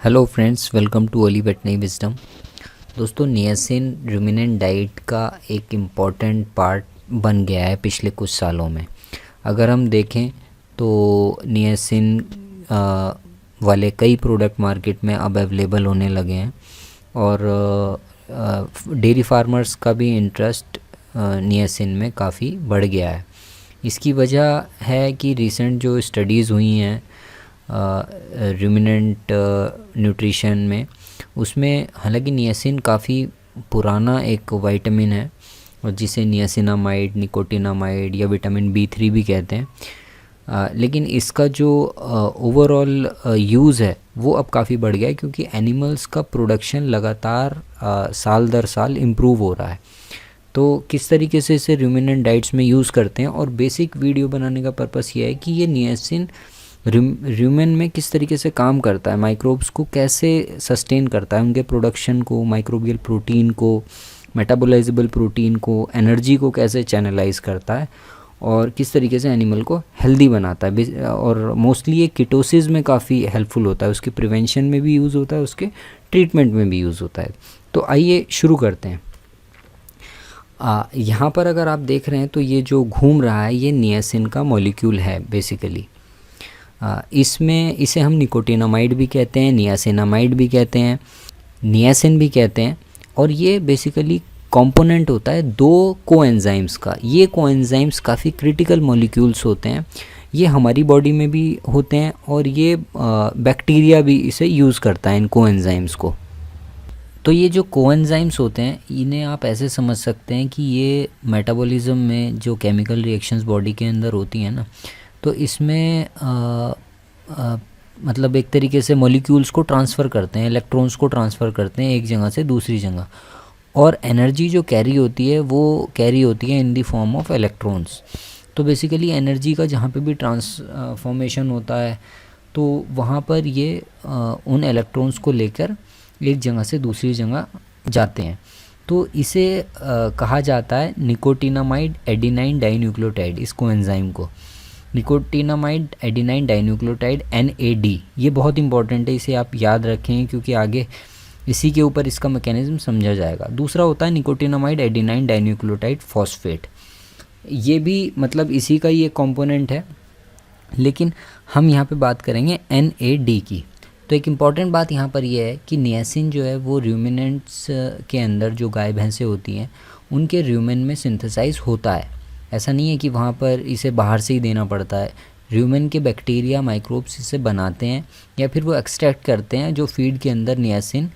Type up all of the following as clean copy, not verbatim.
Hello friends, welcome to Oli veterinary wisdom. दोस्तों, niacin ruminant diet का एक important part बन गया है पिछले कुछ सालों में। अगर हम देखें तो नियासिन वाले कई प्रोडक्ट मार्केट में अब अवेलेबल होने लगे हैं और डेयरी फार्मर्स का भी इंटरेस्ट नियासिन में काफ़ी बढ़ गया है। इसकी वजह है कि रिसेंट जो स्टडीज़ हुई हैं रूमिनेंट न्यूट्रिशन में, उसमें हालांकि नियासिन काफ़ी पुराना एक विटामिन है और जिसे नियासिनामाइड, निकोटिनामाइड या विटामिन B3 भी कहते हैं, लेकिन इसका जो ओवरऑल यूज़ है वो अब काफ़ी बढ़ गया है क्योंकि एनिमल्स का प्रोडक्शन लगातार साल दर साल इम्प्रूव हो रहा है। तो किस तरीके से इसे रूमिनेंट डाइट्स में यूज़ करते हैं, और बेसिक वीडियो बनाने का पर्पस ये है कि ये नियासिन रूमेन में किस तरीके से काम करता है, माइक्रोब्स को कैसे सस्टेन करता है, उनके प्रोडक्शन को, माइक्रोबियल प्रोटीन को, मेटाबोलाइजेबल प्रोटीन को, एनर्जी को कैसे चैनलाइज करता है और किस तरीके से एनिमल को हेल्दी बनाता है। और मोस्टली ये कीटोसिस में काफ़ी हेल्पफुल होता है, उसके प्रिवेंशन में भी यूज़ होता है, उसके ट्रीटमेंट में भी यूज़ होता है। तो आइए शुरू करते हैं। यहाँ पर अगर आप देख रहे हैं तो ये जो घूम रहा है ये नियासिन का मॉलिक्यूल है बेसिकली। इसमें इसे हम निकोटिनामाइड भी कहते हैं, नियासिनामाइड भी कहते हैं, नियासिन भी कहते हैं, और ये बेसिकली कंपोनेंट होता है दो कोएंजाइम्स का। ये कोएंजाइम्स काफ़ी क्रिटिकल मॉलिक्यूल्स होते हैं, ये हमारी बॉडी में भी होते हैं और ये बैक्टीरिया भी इसे यूज़ करता है, इन कोएंजाइम्स को। तो ये जो कोएंजाइम्स होते हैं इन्हें आप ऐसे समझ सकते हैं कि ये मेटाबॉलिज्म में जो केमिकल रिएक्शंस बॉडी के अंदर होती हैं ना, तो इसमें मतलब एक तरीके से मॉलिक्यूल्स को ट्रांसफ़र करते हैं, इलेक्ट्रॉन्स को ट्रांसफ़र करते हैं एक जगह से दूसरी जगह, और एनर्जी जो कैरी होती है वो कैरी होती है in the form of electrons. तो बेसिकली एनर्जी का जहाँ पे भी ट्रांसफॉर्मेशन होता है तो वहाँ पर ये उन इलेक्ट्रॉन्स को लेकर एक जगह से दूसरी जगह जाते हैं। तो इसे कहा जाता है निकोटिनामाइड एडिनाइन डाइन्यूक्लियोटाइड। इस कोएंजाइम को निकोटिनामाइड एडिनाइन डाइन्यूक्लियोटाइड NAD, ये बहुत इंपॉर्टेंट है, इसे आप याद रखें क्योंकि आगे इसी के ऊपर इसका मैकेनिज्म समझा जाएगा। दूसरा होता है निकोटिनामाइड एडिनाइन डाइन्यूक्लियोटाइड फॉस्फेट, ये भी मतलब इसी का ही एक कॉम्पोनेंट है, लेकिन हम यहाँ पे बात करेंगे NAD की। तो एक इम्पॉर्टेंट बात यहाँ पर यह है कि नियासिन जो है वो रूमिनेंट्स के अंदर जो गाय भैंसें होती हैं उनके रूमेन में सिंथेसाइज होता है। ऐसा नहीं है कि वहाँ पर इसे बाहर से ही देना पड़ता है। रूमेन के बैक्टीरिया, माइक्रोब्स इसे बनाते हैं या फिर वो एक्सट्रैक्ट करते हैं जो फीड के अंदर नियासिन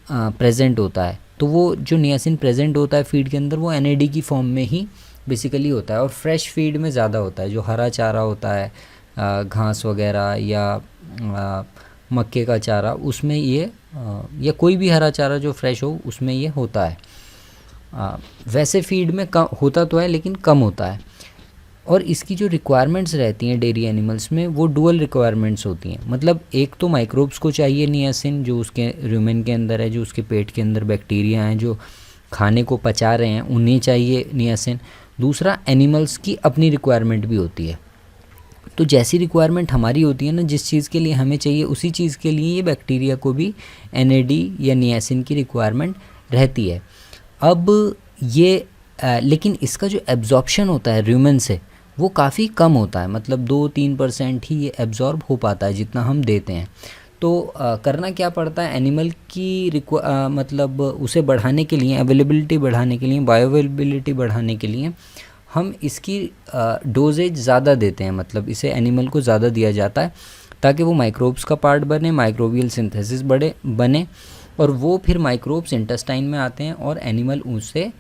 प्रेजेंट होता है। तो वो जो नियासिन प्रेजेंट होता है फीड के अंदर वो NAD की फॉर्म में ही बेसिकली होता है, और फ्रेश फीड में ज़्यादा होता है। जो हरा चारा होता है, घास वगैरह या मक्के का चारा, उसमें ये या कोई भी हरा चारा जो फ्रेश हो उसमें ये होता है। वैसे फीड में कम होता तो है लेकिन कम होता है। और इसकी जो रिक्वायरमेंट्स रहती हैं डेयरी एनिमल्स में वो डुअल रिक्वायरमेंट्स होती हैं। मतलब एक तो माइक्रोब्स को चाहिए नियासिन जो उसके रूमेन के अंदर है, जो उसके पेट के अंदर बैक्टीरिया हैं जो खाने को पचा रहे हैं, उन्हें चाहिए नियासिन। दूसरा, एनिमल्स की अपनी रिक्वायरमेंट भी होती है। तो जैसी रिक्वायरमेंट हमारी होती है ना, जिस चीज़ के लिए हमें चाहिए उसी चीज़ के लिए ये बैक्टीरिया को भी NAD या नियासिन की रिक्वायरमेंट रहती है। अब ये लेकिन इसका जो एब्जॉर्प्शन होता है रूमेन से वो काफ़ी कम होता है, मतलब 2-3% ही ये एब्जॉर्ब हो पाता है जितना हम देते हैं। तो करना क्या पड़ता है, एनिमल की मतलब उसे बढ़ाने के लिए, अवेलेबिलिटी बढ़ाने के लिए, बायोअवेलेबिलिटी बढ़ाने के लिए हम इसकी डोजेज ज़्यादा देते हैं। मतलब इसे एनिमल को ज़्यादा दिया जाता है ताकि वो माइक्रोब्स का पार्ट बने, माइक्रोबियल सिंथेसिस बने, और वो फिर माइक्रोब्स इंटेस्टाइन में आते हैं और एनिमल उसे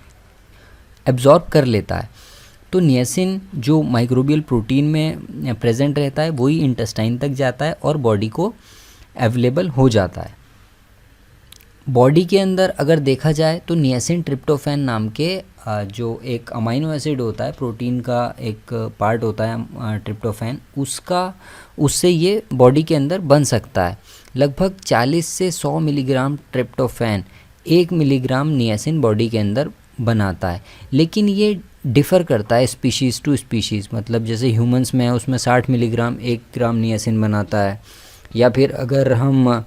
एब्जॉर्ब कर लेता है। तो नियासिन जो माइक्रोबियल प्रोटीन में प्रेजेंट रहता है वही इंटेस्टाइन तक जाता है और बॉडी को अवेलेबल हो जाता है। बॉडी के अंदर अगर देखा जाए तो नियासिन ट्रिप्टोफैन नाम के जो एक अमाइनो एसिड होता है, प्रोटीन का एक पार्ट होता है ट्रिप्टोफैन, उससे ये बॉडी के अंदर बन सकता है। लगभग 40 से 100 milligram tryptophan 1 milligram niacin body के अंदर बनाता है, लेकिन ये डिफ़र करता है स्पीशीज़ टू स्पीशीज़। मतलब जैसे ह्यूमंस में है उसमें 60 मिलीग्राम 1 ग्राम नियासिन बनाता है, या फिर अगर हम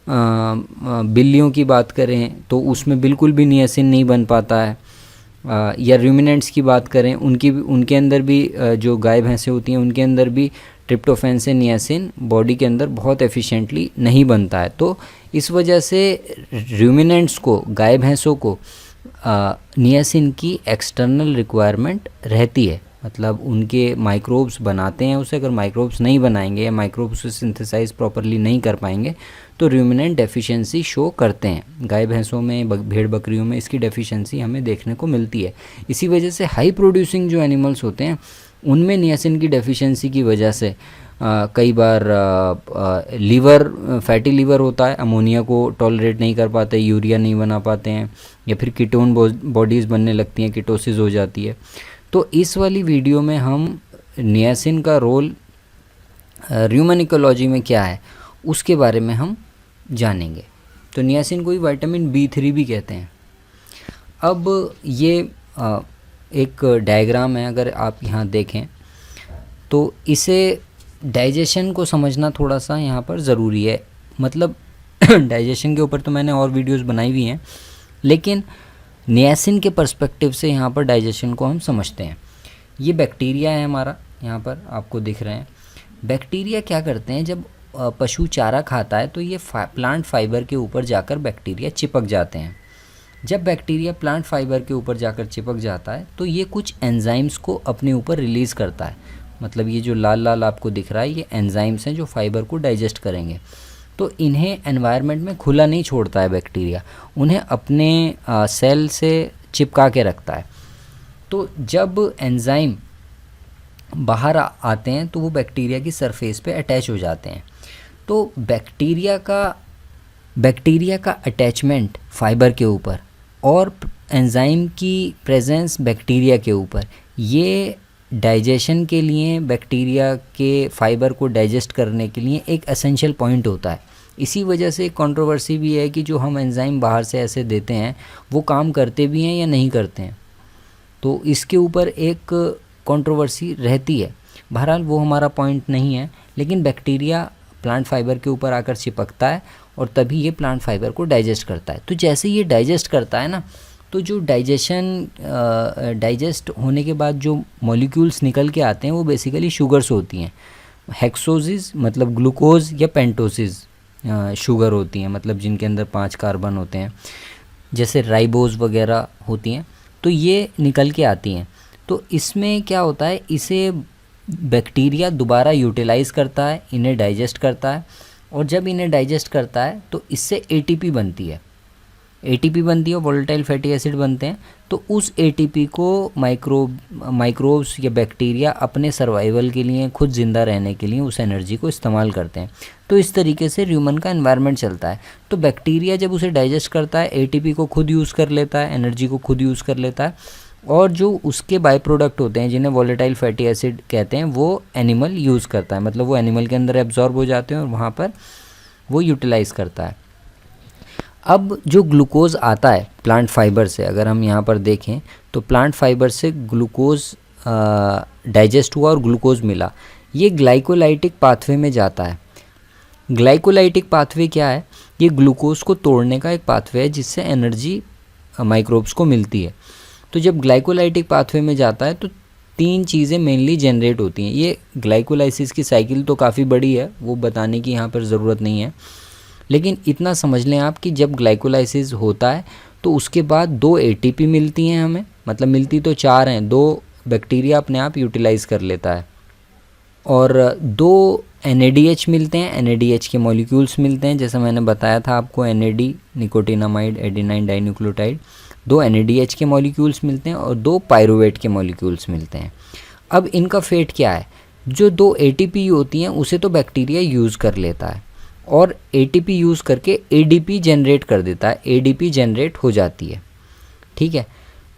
बिल्लियों की बात करें तो उसमें बिल्कुल भी नियासिन नहीं बन पाता है। या रूमिनेंट्स की बात करें उनके अंदर भी जो गाय भैंसें होती हैं उनके अंदर भी ट्रिप्टोफैन से नियासिन बॉडी के अंदर बहुत एफिशिएंटली नहीं बनता है। तो इस वजह से रूमिनेंट्स को, गाय भैंसों को नियासिन की एक्सटर्नल रिक्वायरमेंट रहती है। मतलब उनके माइक्रोब्स बनाते हैं उसे, अगर माइक्रोब्स नहीं बनाएंगे या माइक्रोब्स से सिंथेसाइज प्रॉपरली नहीं कर पाएंगे तो रूमिनेंट डेफिशिएंसी शो करते हैं। गाय भैंसों में, भेड़ बकरियों में इसकी डेफिशिएंसी हमें देखने को मिलती है। इसी वजह से हाई प्रोड्यूसिंग जो एनिमल्स होते हैं उनमें नियासिन की डेफिशिएंसी की वजह से कई बार लीवर, फैटी लीवर होता है, अमोनिया को टॉलरेट नहीं कर पाते, यूरिया नहीं बना पाते हैं, या फिर कीटोन बॉडीज़ बनने लगती हैं, कीटोसिस हो जाती है। तो इस वाली वीडियो में हम नियासिन का रोल ह्यूमन इकोलॉजी में क्या है उसके बारे में हम जानेंगे। तो नियासिन को ही विटामिन B3 भी कहते हैं। अब ये एक डायग्राम है, अगर आप यहाँ देखें तो इसे डाइजेशन को समझना थोड़ा सा यहाँ पर ज़रूरी है। मतलब डाइजेशन के ऊपर तो मैंने और वीडियोस बनाई हुई हैं, लेकिन नियासिन के पर्सपेक्टिव से यहाँ पर डाइजेशन को हम समझते हैं। ये बैक्टीरिया है हमारा, यहाँ पर आपको दिख रहे हैं। बैक्टीरिया क्या करते हैं, जब पशु चारा खाता है तो ये प्लांट फाइबर के ऊपर जाकर बैक्टीरिया चिपक जाते हैं। जब बैक्टीरिया प्लांट फाइबर के ऊपर जाकर चिपक जाता है तो ये कुछ एंजाइम्स को अपने ऊपर रिलीज़ करता है। मतलब ये जो लाल लाल आपको दिख रहा है ये एंजाइम्स हैं जो फाइबर को डाइजेस्ट करेंगे। तो इन्हें एनवायरनमेंट में खुला नहीं छोड़ता है बैक्टीरिया, उन्हें अपने सेल से चिपका के रखता है। तो जब एंजाइम बाहर आते हैं तो वो बैक्टीरिया की सरफेस पे अटैच हो जाते हैं। तो बैक्टीरिया का अटैचमेंट फाइबर के ऊपर और एंजाइम की प्रेजेंस बैक्टीरिया के ऊपर, ये डाइजेशन के लिए, बैक्टीरिया के फाइबर को डाइजेस्ट करने के लिए एक एसेंशियल पॉइंट होता है। इसी वजह से एक कंट्रोवर्सी भी है कि जो हम एंजाइम बाहर से ऐसे देते हैं वो काम करते भी हैं या नहीं करते हैं। तो इसके ऊपर एक कंट्रोवर्सी रहती है। बहरहाल वो हमारा पॉइंट नहीं है, लेकिन बैक्टीरिया प्लांट फाइबर के ऊपर आकर चिपकता है और तभी ये प्लांट फाइबर को डाइजेस्ट करता है। तो जैसे ये डाइजेस्ट करता है ना, तो जो डाइजेस्ट होने के बाद जो मॉलिक्यूल्स निकल के आते हैं वो बेसिकली शुगर्स होती हैं। हेक्सोसिस मतलब ग्लूकोज या पेंटोसिस शुगर होती हैं, मतलब जिनके अंदर 5 कार्बन होते हैं, जैसे राइबोज वगैरह होती हैं। तो ये निकल के आती हैं। तो इसमें क्या होता है, इसे बैक्टीरिया दोबारा यूटिलाइज़ करता है, इन्हें डाइजेस्ट करता है, और जब इन्हें डाइजेस्ट करता है तो इससे ATP बनती है। ATP बनती है और वोलेटाइल फैटी एसिड बनते हैं। तो उस ATP को माइक्रोब्स या बैक्टीरिया अपने सर्वाइवल के लिए, खुद ज़िंदा रहने के लिए उस एनर्जी को इस्तेमाल करते हैं। तो इस तरीके से ह्यूमन का एनवायरनमेंट चलता है। तो बैक्टीरिया जब उसे डाइजेस्ट करता है ATP को खुद यूज़ कर लेता है, एनर्जी को खुद यूज़ कर लेता है, और जो उसके बाई प्रोडक्ट होते हैं जिन्हें वोलेटाइल फैटी एसिड कहते हैं वो एनिमल यूज़ करता है। मतलब वो एनिमल के अंदर एब्जॉर्ब हो जाते हैं और वहाँ पर वो यूटिलाइज़ करता है। अब जो ग्लूकोज आता है प्लांट फाइबर से, अगर हम यहाँ पर देखें तो प्लांट फाइबर से ग्लूकोज डाइजेस्ट हुआ और ग्लूकोज मिला, ये ग्लाइकोलाइटिक पाथवे में जाता है। ग्लाइकोलाइटिक पाथवे क्या है, ये ग्लूकोज को तोड़ने का एक पाथवे है जिससे एनर्जी माइक्रोब्स को मिलती है। तो जब ग्लाइकोलाइटिक पाथवे में जाता है तो 3 चीज़ें मेनली जनरेट होती हैं। ये ग्लाइकोलाइसिस की साइकिल तो काफ़ी बड़ी है, वो बताने की यहाँ पर ज़रूरत नहीं है, लेकिन इतना समझ लें आप कि जब ग्लाइकोलाइसिस होता है तो उसके बाद 2 ATP मिलती हैं हमें, मतलब मिलती तो 4 हैं, 2 बैक्टीरिया अपने आप यूटिलाइज़ कर लेता है, और 2 NADH मिलते हैं, NADH के मॉलिक्यूल्स मिलते हैं। जैसे मैंने बताया था आपको, NAD nicotinamide adenine dinucleotide, 2 NADH के मॉलिक्यूल्स मिलते हैं और 2 पायरुवेट के मॉलिक्यूल्स मिलते हैं। अब इनका फेट क्या है, जो 2 ATP होती हैं उसे तो बैक्टीरिया यूज़ कर लेता है और ATP यूज़ करके ADP जनरेट कर देता है, ADP जनरेट हो जाती है। ठीक है।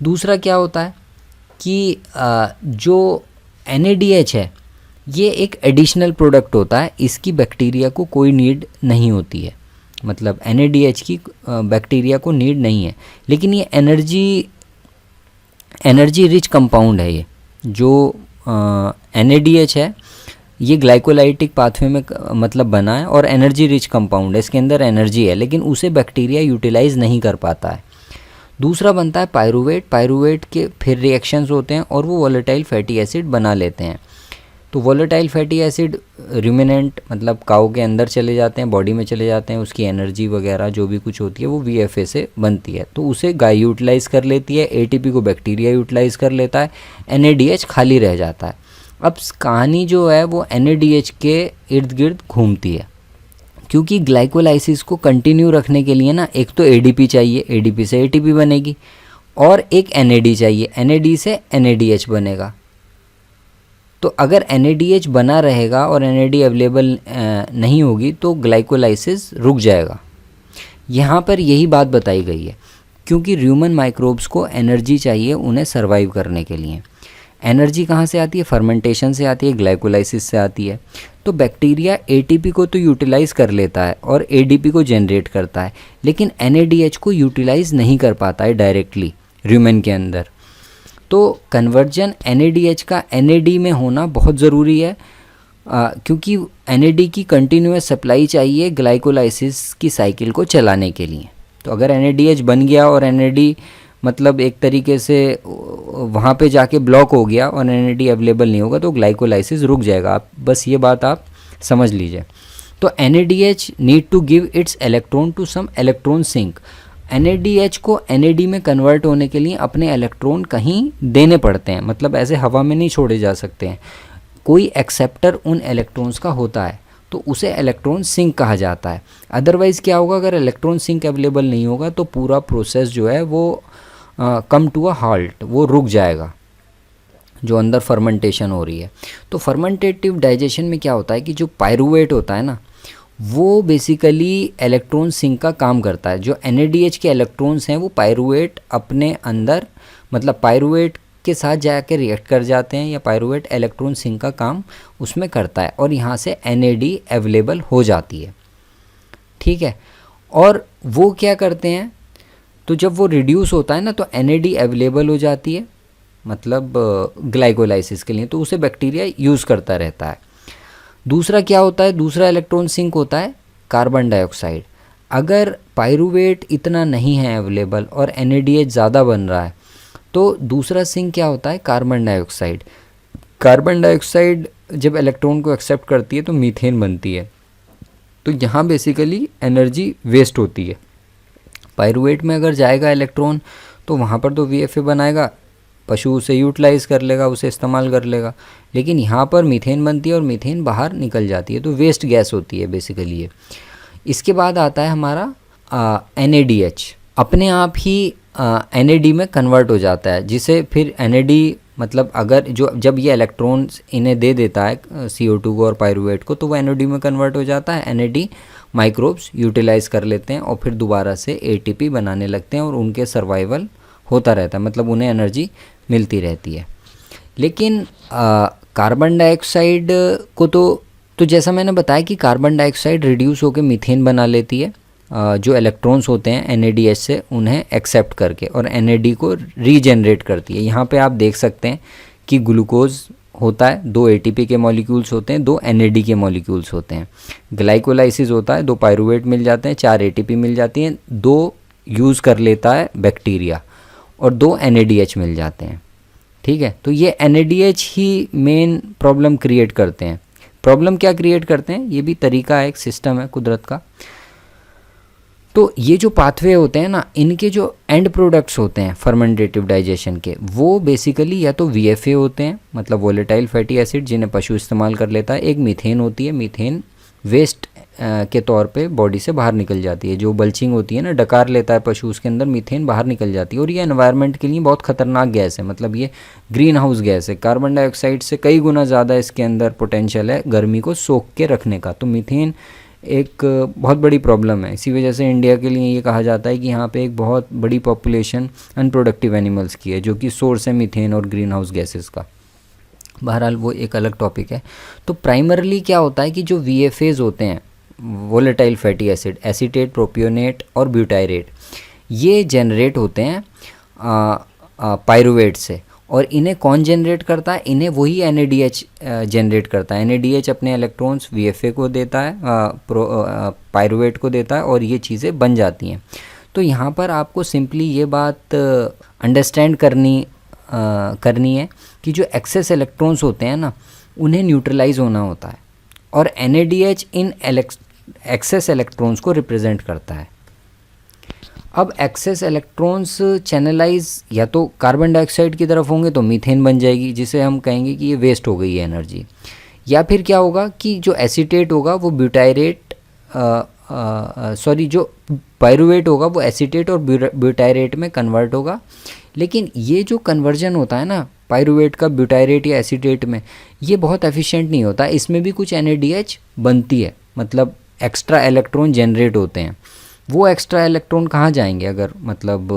दूसरा क्या होता है कि जो NADH है ये एक एडिशनल प्रोडक्ट होता है, इसकी बैक्टीरिया को कोई नीड नहीं होती है। मतलब NADH की बैक्टीरिया को नीड नहीं है, लेकिन ये एनर्जी रिच कंपाउंड है। ये जो NADH है ये ग्लाइकोलाइटिक पाथवे में मतलब बना है और एनर्जी रिच कंपाउंड है, इसके अंदर एनर्जी है, लेकिन उसे बैक्टीरिया यूटिलाइज नहीं कर पाता है। दूसरा बनता है पायरुवेट। पायरुवेट के फिर रिएक्शंस होते हैं और वो वोलेटाइल फैटी एसिड बना लेते हैं। तो वोलेटाइल फैटी एसिड रूमिनेंट मतलब काऊ के अंदर चले जाते हैं, बॉडी में चले जाते हैं, उसकी एनर्जी वगैरह जो भी कुछ होती है वो VFA से बनती है। तो उसे गाय यूटिलाइज कर लेती है, ATP को बैक्टीरिया यूटिलाइज कर लेता है, NADH खाली रह जाता है। अब कहानी जो है वो NADH के इर्द गिर्द घूमती है, क्योंकि ग्लाइकोलाइसिस को कंटिन्यू रखने के लिए ना एक तो ADP चाहिए, ADP से ATP बनेगी, और एक NAD चाहिए, NAD से NADH बनेगा। तो अगर NADH बना रहेगा और NAD अवेलेबल नहीं होगी तो ग्लाइकोलाइसिस रुक जाएगा। यहाँ पर यही बात बताई गई है, क्योंकि ह्यूमन माइक्रोब्स को एनर्जी चाहिए उन्हें सर्वाइव करने के लिए। एनर्जी कहाँ से आती है? फर्मेंटेशन से आती है, ग्लाइकोलाइसिस से आती है। तो बैक्टीरिया ATP को तो यूटिलाइज़ कर लेता है और ADP को जनरेट करता है, लेकिन NADH को यूटिलाइज़ नहीं कर पाता है डायरेक्टली ह्यूमन के अंदर। तो कन्वर्जन NADH का NAD में होना बहुत ज़रूरी है, क्योंकि NAD की कंटिन्यूस सप्लाई चाहिए ग्लाइकोलाइसिस की साइकिल को चलाने के लिए। तो अगर NADH बन गया और NAD मतलब एक तरीके से वहाँ पे जाके ब्लॉक हो गया और NAD अवेलेबल नहीं होगा तो ग्लाइकोलाइसिस रुक जाएगा। आप बस ये बात आप समझ लीजिए। तो NADH need to give its electron to some electron sink. NADH को NAD में कन्वर्ट होने के लिए अपने इलेक्ट्रॉन कहीं देने पड़ते हैं, मतलब ऐसे हवा में नहीं छोड़े जा सकते हैं। कोई एक्सेप्टर उन इलेक्ट्रॉन्स का होता है तो उसे इलेक्ट्रॉन सिंक कहा जाता है। अदरवाइज़ क्या होगा, अगर इलेक्ट्रॉन सिंक अवेलेबल नहीं होगा तो पूरा प्रोसेस जो है वो कम टू अ हाल्ट, वो रुक जाएगा जो अंदर फर्मेंटेशन हो रही है। तो फर्मेंटेटिव डाइजेशन में क्या होता है कि जो पायरुवेट होता है ना, वो बेसिकली इलेक्ट्रॉन सिंक का काम करता है। जो NADH के इलेक्ट्रॉन्स हैं वो पायरुवेट अपने अंदर मतलब पायरुवेट के साथ जाकर रिएक्ट कर जाते हैं, या पायरुवेट इलेक्ट्रॉन सिंक का काम उसमें करता है और यहाँ से NAD अवेलेबल हो जाती है। ठीक है, और वो क्या करते हैं, तो जब वो रिड्यूस होता है ना तो NAD अवेलेबल हो जाती है, मतलब ग्लाइकोलाइसिस के लिए, तो उसे बैक्टीरिया यूज़ करता रहता है। दूसरा क्या होता है, दूसरा इलेक्ट्रॉन सिंक होता है कार्बन डाइऑक्साइड। अगर पायरुवेट इतना नहीं है अवेलेबल और NADH ज़्यादा बन रहा है तो दूसरा सिंक क्या होता है, कार्बन डाइऑक्साइड। कार्बन डाइऑक्साइड जब इलेक्ट्रॉन को एक्सेप्ट करती है तो मीथेन बनती है। तो यहाँ बेसिकली एनर्जी वेस्ट होती है। पायरुवेट में अगर जाएगा इलेक्ट्रॉन तो वहाँ पर तो VFA बनाएगा, पशु उसे यूटिलाइज़ कर लेगा, उसे इस्तेमाल कर लेगा, लेकिन यहाँ पर मीथेन बनती है और मीथेन बाहर निकल जाती है, तो वेस्ट गैस होती है बेसिकली ये। इसके बाद आता है हमारा NADH, अपने आप ही NAD में कन्वर्ट हो जाता है, जिसे फिर NAD मतलब अगर जब ये इलेक्ट्रॉन्स इन्हें दे देता है CO2 को और पायरुवेट को, तो वो NAD में कन्वर्ट हो जाता है। NAD माइक्रोब्स यूटिलाइज़ कर लेते हैं और फिर दोबारा से ATP बनाने लगते हैं और उनके सर्वाइवल होता रहता है, मतलब उन्हें एनर्जी मिलती रहती है। लेकिन कार्बन डाइऑक्साइड को तो जैसा मैंने बताया कि कार्बन डाइऑक्साइड रिड्यूस होकर मीथेन बना लेती है, जो इलेक्ट्रॉन्स होते हैं NADH से उन्हें एक्सेप्ट करके, और NAD को रीजनरेट करती है। यहाँ पे आप देख सकते हैं कि ग्लूकोज होता है, 2 ATP के मॉलिक्यूल्स होते हैं, 2 NAD के मॉलिक्यूल्स होते हैं। ग्लाइकोलाइसिस होता है, 2 पायरुवेट मिल जाते हैं, 4 ATP मिल जाती हैं, 2 यूज़ कर लेता है बैक्टीरिया और 2 NADH मिल जाते हैं। ठीक है, तो ये NADH ही मेन प्रॉब्लम क्रिएट करते हैं। प्रॉब्लम क्या क्रिएट करते हैं, ये भी तरीका है, एक सिस्टम है कुदरत का। तो ये जो पाथवे होते हैं ना, इनके जो एंड प्रोडक्ट्स होते हैं फर्मेंटेटिव डाइजेशन के, वो बेसिकली या तो VFA होते हैं, मतलब वोलेटाइल फैटी एसिड, जिन्हें पशु इस्तेमाल कर लेता है। एक मीथेन होती है, मीथेन वेस्ट के तौर पे बॉडी से बाहर निकल जाती है, जो बल्चिंग होती है ना, डकार लेता है पशु, उसके अंदर मीथेन बाहर निकल जाती है। और ये एनवायरनमेंट के लिए बहुत ख़तरनाक गैस है, मतलब ये ग्रीन हाउस गैस है। कार्बन डाइऑक्साइड से कई गुना ज़्यादा इसके अंदर पोटेंशियल है गर्मी को सोख के रखने का। तो मीथेन एक बहुत बड़ी प्रॉब्लम है। इसी वजह से इंडिया के लिए ये कहा जाता है कि यहाँ पे एक बहुत बड़ी पॉपुलेशन अनप्रोडक्टिव एनिमल्स की है, जो कि सोर्स है मीथेन और ग्रीन हाउस गैसेस का। बहरहाल वो एक अलग टॉपिक है। तो प्राइमरली क्या होता है कि जो VFAs होते हैं, volatile fatty acid, acetate, propionate और ब्यूटायरेट, ये जनरेट होते हैं पायरुवेट से, और इन्हें कौन जनरेट करता है? इन्हें वही NADH जनरेट करता है। NADH अपने इलेक्ट्रॉन्स VFA को देता है, पायरुवेट को देता है, और ये चीज़ें बन जाती हैं। तो यहाँ पर आपको सिंपली ये बात अंडरस्टैंड करनी है कि जो एक्सेस इलेक्ट्रॉन्स होते हैं ना, उन्हें न्यूट्रलाइज होना होता है, और NADH इन एक्सेस इलेक्ट्रॉन्स को रिप्रेजेंट करता है। अब एक्सेस इलेक्ट्रॉन्स चैनलाइज या तो कार्बन डाइऑक्साइड की तरफ होंगे तो मीथेन बन जाएगी, जिसे हम कहेंगे कि ये वेस्ट हो गई है एनर्जी। या फिर क्या होगा कि जो एसीटेट होगा वो ब्यूटायरेट जो पायरुवेट होगा वो एसीटेट और ब्यूटायरेट में कन्वर्ट होगा। लेकिन ये जो कन्वर्जन होता है ना पायरुवेट का ब्यूटायरेट या एसीटेट में, ये बहुत एफिशिएंट नहीं होता। इसमें भी कुछ NADH बनती है, मतलब एक्स्ट्रा इलेक्ट्रॉन जनरेट होते हैं। वो एक्स्ट्रा इलेक्ट्रॉन कहाँ जाएंगे? अगर मतलब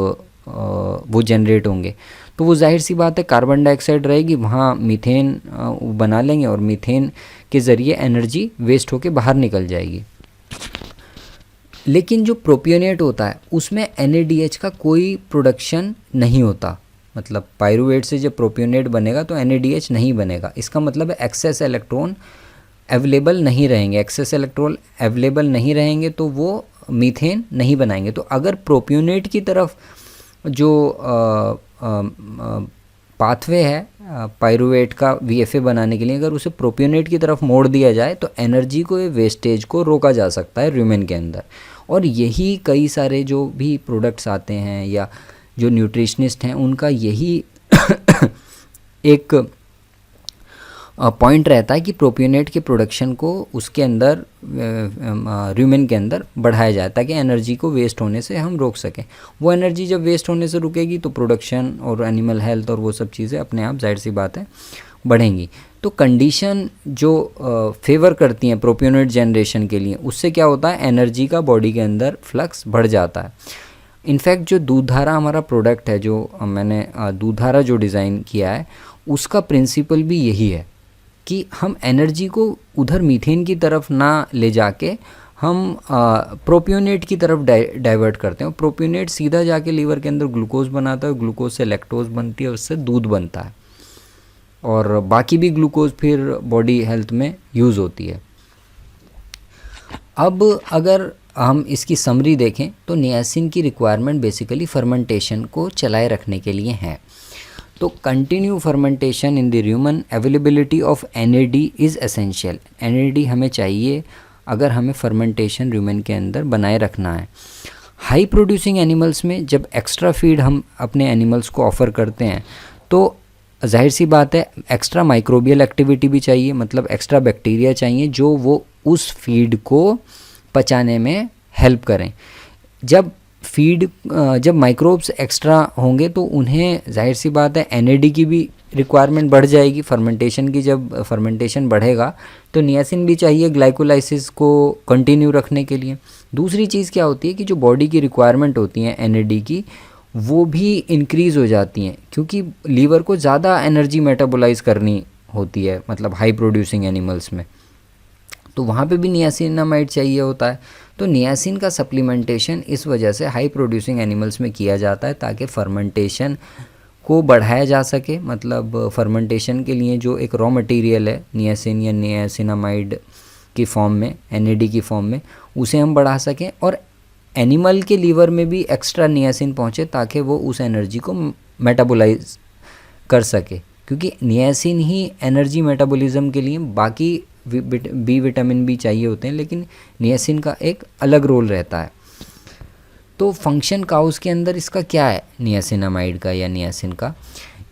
वो जनरेट होंगे तो वो जाहिर सी बात है कार्बन डाइऑक्साइड रहेगी, वहाँ मीथेन बना लेंगे, और मीथेन के ज़रिए एनर्जी वेस्ट होके बाहर निकल जाएगी। लेकिन जो प्रोपियोनेट होता है उसमें NADH का कोई प्रोडक्शन नहीं होता। मतलब पायरुवेट से जब प्रोपियोनेट बनेगा तो NADH नहीं बनेगा। इसका मतलब है एक्सेस इलेक्ट्रॉन अवेलेबल नहीं रहेंगे। एक्सेस इलेक्ट्रॉन अवेलेबल नहीं रहेंगे तो वो मीथेन नहीं बनाएंगे। तो अगर प्रोपियोनेट की तरफ जो पाथवे है पायरुवेट का VFA बनाने के लिए, अगर उसे प्रोपियोनेट की तरफ मोड़ दिया जाए तो एनर्जी को, वेस्टेज को रोका जा सकता है र्यूमेन के अंदर। और यही कई सारे जो भी प्रोडक्ट्स आते हैं या जो न्यूट्रिशनिस्ट हैं उनका यही एक पॉइंट रहता है कि प्रोपियोनेट के प्रोडक्शन को उसके अंदर र्यूमेन के अंदर बढ़ाया जाए ताकि एनर्जी को वेस्ट होने से हम रोक सकें। वो एनर्जी जब वेस्ट होने से रुकेगी तो प्रोडक्शन और एनिमल हेल्थ और वो सब चीज़ें अपने आप जाहिर सी बात है बढ़ेंगी। तो कंडीशन जो फेवर करती हैं प्रोपियोनेट जनरेशन के लिए, उससे क्या होता है, एनर्जी का बॉडी के अंदर फ्लक्स बढ़ जाता है। इनफैक्ट जो दूधधारा हमारा प्रोडक्ट है, जो मैंने दूधधारा जो डिज़ाइन किया है, उसका प्रिंसिपल भी यही है कि हम एनर्जी को उधर मीथेन की तरफ ना ले जाके हम प्रोपियोनेट की तरफ डाइवर्ट करते हैं। प्रोपियोनेट सीधा जाके लीवर के अंदर ग्लूकोज बनाता है, ग्लूकोज से लैक्टोज बनती है, उससे दूध बनता है, और बाकी भी ग्लूकोज फिर बॉडी हेल्थ में यूज़ होती है। अब अगर हम इसकी समरी देखें तो नियासिन की रिक्वायरमेंट बेसिकली फर्मेंटेशन को चलाए रखने के लिए है। तो continue fermentation in the र्यूमन, availability of NAD is essential. NAD हमें चाहिए अगर हमें फर्मेंटेशन र्यूमन के अंदर बनाए रखना है। हाई प्रोड्यूसिंग एनिमल्स में जब एक्स्ट्रा फीड हम अपने एनिमल्स को ऑफ़र करते हैं तो जाहिर सी बात है एक्स्ट्रा माइक्रोबियल एक्टिविटी भी चाहिए, मतलब एक्स्ट्रा बैक्टीरिया चाहिए जो वो उस फीड को पचाने में हेल्प करें। जब माइक्रोब्स एक्स्ट्रा होंगे तो उन्हें जाहिर सी बात है NAD की भी रिक्वायरमेंट बढ़ जाएगी फर्मेंटेशन की। जब फर्मेंटेशन बढ़ेगा तो नियासिन भी चाहिए ग्लाइकोलाइसिस को कंटिन्यू रखने के लिए। दूसरी चीज़ क्या होती है कि जो बॉडी की रिक्वायरमेंट होती है NAD की, वो भी इंक्रीज़ हो जाती हैं क्योंकि लीवर को ज़्यादा एनर्जी मेटाबोलाइज करनी होती है, मतलब हाई प्रोड्यूसिंग एनिमल्स में, तो वहाँ पे भी नियासिनामाइड चाहिए होता है। तो नियासिन का सप्लीमेंटेशन इस वजह से हाई प्रोड्यूसिंग एनिमल्स में किया जाता है ताकि फर्मेंटेशन को बढ़ाया जा सके। मतलब फर्मेंटेशन के लिए जो एक रॉ मटेरियल है नियासिन या नियासिनामाइड की फॉर्म में, NAD की फॉर्म में, उसे हम बढ़ा सकें और एनिमल के लीवर में भी एक्स्ट्रा नियासिन पहुँचे ताकि वो उस एनर्जी को मेटाबोलाइज कर सके, क्योंकि नियासिन ही एनर्जी मेटाबॉलिज्म के लिए, बाकी B विटामिन भी चाहिए होते हैं लेकिन नियासिन का एक अलग रोल रहता है। तो फंक्शन काउस के अंदर इसका क्या है, नियासिनामाइड का या नियासिन का?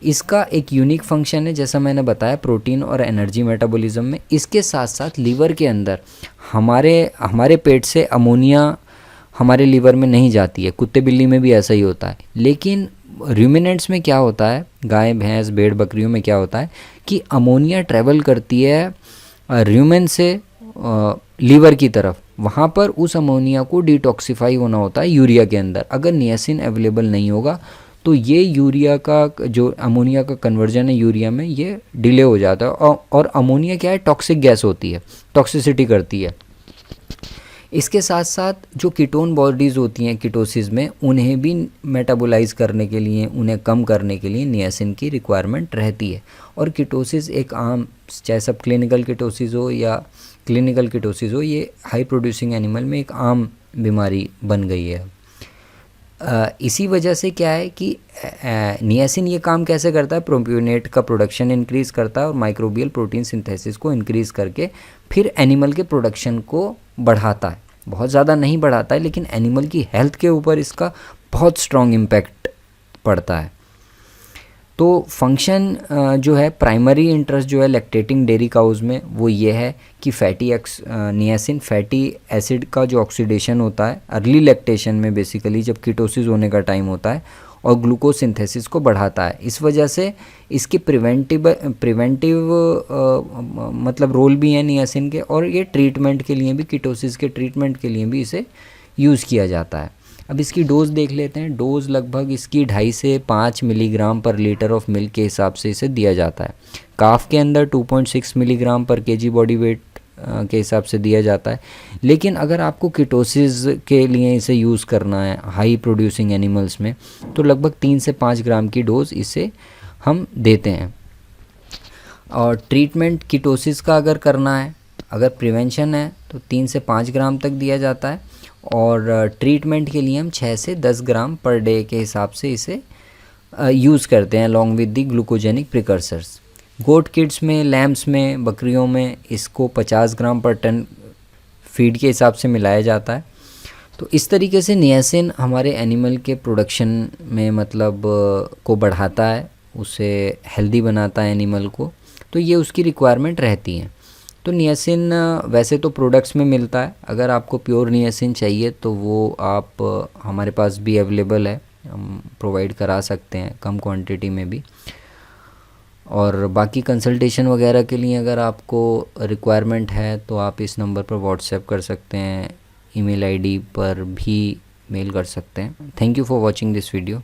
इसका एक यूनिक फंक्शन है, जैसा मैंने बताया, प्रोटीन और एनर्जी मेटाबॉलिज्म में। इसके साथ साथ लीवर के अंदर हमारे पेट से अमोनिया हमारे लीवर में नहीं जाती है, कुत्ते बिल्ली में भी ऐसा ही होता है। लेकिन रूमिनेंट्स में क्या होता है, गाय भैंस भेड़ बकरियों में क्या होता है कि अमोनिया ट्रैवल करती है र्यूमेन से लीवर की तरफ, वहाँ पर उस अमोनिया को डिटॉक्सिफाई होना होता है यूरिया के अंदर। अगर नियासिन अवेलेबल नहीं होगा तो ये यूरिया का जो अमोनिया का कन्वर्जन है यूरिया में, ये डिले हो जाता है। और अमोनिया क्या है, टॉक्सिक गैस होती है, टॉक्सिसिटी करती है। इसके साथ साथ जो कीटोन बॉडीज़ होती हैं कीटोसिस में, उन्हें भी मेटाबोलाइज करने के लिए, उन्हें कम करने के लिए नियासिन की रिक्वायरमेंट रहती है। और कीटोसिस एक आम, चाहे सब क्लिनिकल कीटोसिस हो या क्लिनिकल कीटोसिस हो, ये हाई प्रोड्यूसिंग एनिमल में एक आम बीमारी बन गई है। इसी वजह से क्या है कि नियासिन ये काम कैसे करता है, प्रोपियोनेट का प्रोडक्शन इंक्रीज़ करता है और माइक्रोबियल प्रोटीन सिंथेसिस को इंक्रीज़ करके फिर एनिमल के प्रोडक्शन को बढ़ाता है। बहुत ज़्यादा नहीं बढ़ाता है, लेकिन एनिमल की हेल्थ के ऊपर इसका बहुत स्ट्रॉन्ग इम्पैक्ट पड़ता है। तो फंक्शन जो है, प्राइमरी इंटरेस्ट जो है लैक्टेटिंग डेयरी काउज़ में, वो ये है कि नियासिन फैटी एसिड का जो ऑक्सीडेशन होता है अर्ली लैक्टेशन में, बेसिकली जब कीटोसिस होने का टाइम होता है, और ग्लूकोज सिंथेसिस को बढ़ाता है। इस वजह से इसके प्रिवेंटिव मतलब रोल भी हैं नियासिन के, और ये ट्रीटमेंट के लिए भी, कीटोसिस के ट्रीटमेंट के लिए भी इसे यूज़ किया जाता है। अब इसकी डोज़ देख लेते हैं। डोज़ लगभग इसकी 2.5 से 5 मिलीग्राम पर लीटर ऑफ मिल्क के हिसाब से इसे दिया जाता है। काफ के अंदर 2.6 मिलीग्राम पर केजी बॉडी वेट के हिसाब से दिया जाता है। लेकिन अगर आपको कीटोसिस के लिए इसे यूज़ करना है हाई प्रोड्यूसिंग एनिमल्स में, तो लगभग 3 से 5 ग्राम की डोज़ इसे हम देते हैं। और ट्रीटमेंट कीटोसिस का अगर करना है, अगर प्रिवेंशन है, तो 3 से 5 ग्राम तक दिया जाता है, और ट्रीटमेंट के लिए हम 6 से 10 ग्राम पर डे के हिसाब से इसे यूज़ करते हैं along with the glucogenic precursors. Goat kids में, लैम्स में, बकरियों में इसको 50 ग्राम पर टन फीड के हिसाब से मिलाया जाता है। तो इस तरीके से नियासिन हमारे एनिमल के प्रोडक्शन में मतलब को बढ़ाता है, उसे हेल्दी बनाता है एनिमल को। तो ये उसकी रिक्वायरमेंट रहती है। तो नियासिन वैसे तो प्रोडक्ट्स में मिलता है। अगर आपको प्योर नियासिन चाहिए तो वो आप हमारे पास भी अवेलेबल है, हम प्रोवाइड करा सकते हैं कम क्वांटिटी में भी। और बाकी कंसल्टेशन वगैरह के लिए अगर आपको रिक्वायरमेंट है तो आप इस नंबर पर व्हाट्सएप कर सकते हैं, ईमेल आईडी पर भी मेल कर सकते हैं। Thank you for watching this video.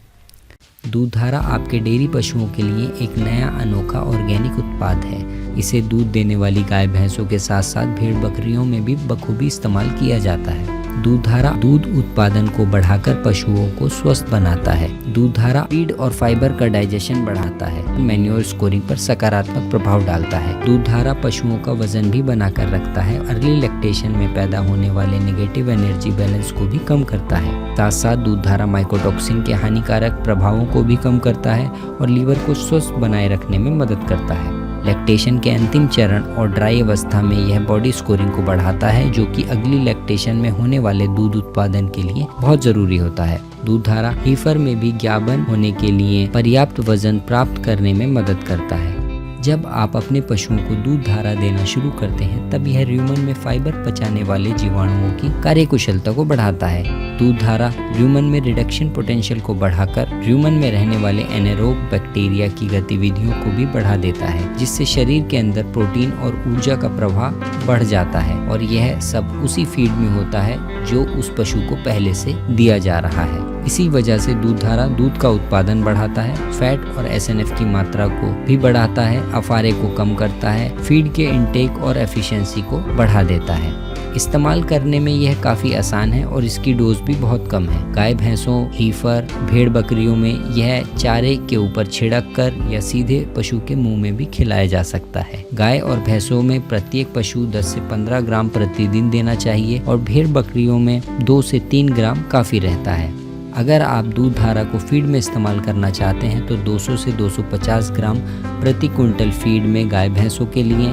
Doodhdhara आपके डेयरी पशुओं के लिए एक नया अनोखा ऑर्गेनिक उत्पाद है। इसे दूध देने वाली गाय भैंसों के साथ साथ भेड़ बकरियों में भी बखूबी इस्तेमाल किया जाता है। दूधधारा दूध उत्पादन को बढ़ाकर पशुओं को स्वस्थ बनाता है। दूधधारा फीड और फाइबर का डाइजेशन बढ़ाता है, मैन्योर स्कोरिंग पर सकारात्मक प्रभाव डालता है। दूधधारा पशुओं का वजन भी बनाकर रखता है, अर्ली लैक्टेशन में पैदा होने वाले नेगेटिव एनर्जी बैलेंस को भी कम करता है। साथ साथ दूधधारा माइकोटॉक्सिन के हानिकारक प्रभावों को भी कम करता है और लीवर को स्वस्थ बनाए रखने में मदद करता है। लैक्टेशन के अंतिम चरण और ड्राई अवस्था में यह बॉडी स्कोरिंग को बढ़ाता है, जो कि अगली लैक्टेशन में होने वाले दूध उत्पादन के लिए बहुत जरूरी होता है। दूधधारा हीफर में भी ज्ञापन होने के लिए पर्याप्त वजन प्राप्त करने में मदद करता है। जब आप अपने पशुओं को दूधधारा देना शुरू करते हैं तब यह र्यूमन में फाइबर पचाने वाले जीवाणुओं की कार्यकुशलता को बढ़ाता है। दूधधारा र्यूमन में रिडक्शन पोटेंशियल को बढ़ाकर र्यूमन में रहने वाले एनेरोब बैक्टीरिया की गतिविधियों को भी बढ़ा देता है, जिससे शरीर के अंदर प्रोटीन और ऊर्जा का प्रवाह बढ़ जाता है। और यह सब उसी फीड में होता है जो उस पशु को पहले से दिया जा रहा है। इसी वजह से दूधधारा दूध का उत्पादन बढ़ाता है, फैट और एसएनएफ की मात्रा को भी बढ़ाता है, अफारे को कम करता है, फीड के इनटेक और एफिशिएंसी को बढ़ा देता है। इस्तेमाल करने में यह काफ़ी आसान है और इसकी डोज भी बहुत कम है। गाय भैंसों, हीफर, भेड़ बकरियों में यह चारे के ऊपर छिड़क कर या सीधे पशु के मुंह में भी खिलाया जा सकता है। गाय और भैंसों में प्रत्येक पशु 10 से 15 ग्राम प्रतिदिन देना चाहिए और भेड़ बकरियों में 2 से 3 ग्राम काफ़ी रहता है। अगर आप दूधधारा को फीड में इस्तेमाल करना चाहते हैं तो 200 से 250 ग्राम प्रति क्विंटल फीड में गाय भैंसों के लिए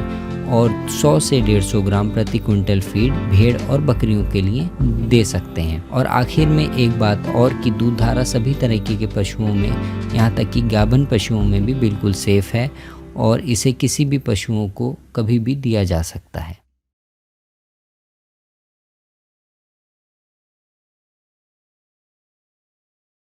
और 100 से 150 ग्राम प्रति क्विंटल फीड भेड़ और बकरियों के लिए दे सकते हैं। और आखिर में एक बात और कि दूधधारा सभी तरीके के पशुओं में, यहाँ तक कि गाभन पशुओं में भी बिल्कुल सेफ है और इसे किसी भी पशुओं को कभी भी दिया जा सकता है।